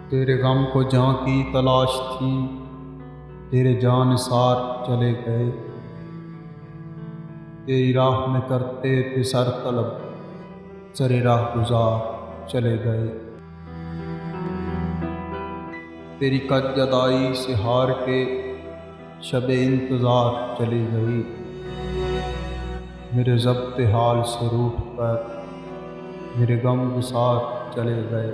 तेरे गम को जहाँ की तलाश थी, तेरे जानसार चले गए। तेरी राह में करते थे सर तलब, सरे राह गुजार चले गए। तेरी कद जदाई से हार के शबे इंतज़ार चली गई। मेरे ज़ब्त हाल से रूठ कर मेरे गम गुसार चले गए।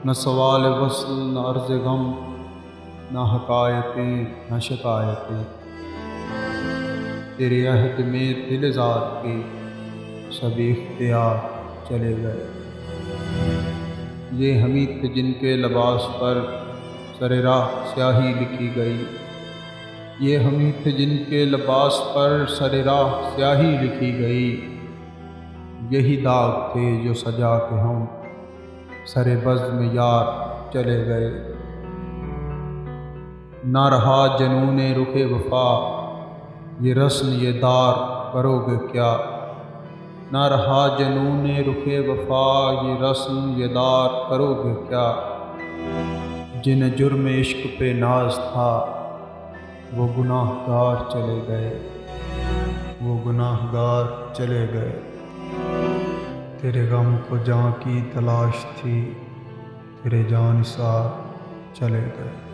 न सवाल वस्ल न अर्ज़ गम, न हकायतें न शिकायतें। तेरे अहद में दिल ज़ार के सभी इख्तियार चले गए। ये हमी थे जिनके लिबास पर सरे राह स्याही लिखी गई। ये हमी थे जिनके लिबास पर सरे राह स्याही लिखी गई। यही दाग थे जो सजा के हम सरे बज़्म यार चले गए। न रहा जनूने रुखे वफ़ा, ये रस्म ये दार करोगे क्या। न रहा जनूने रुखे वफ़ा, ये रस्म ये दार करोगे क्या। जिन्हें जुर्म इश्क पे नाज था, वो गुनाहगार चले गए। वो गुनाहगार चले गए। तेरे गम को जहाँ की तलाश थी, तेरे जानसार चले गए।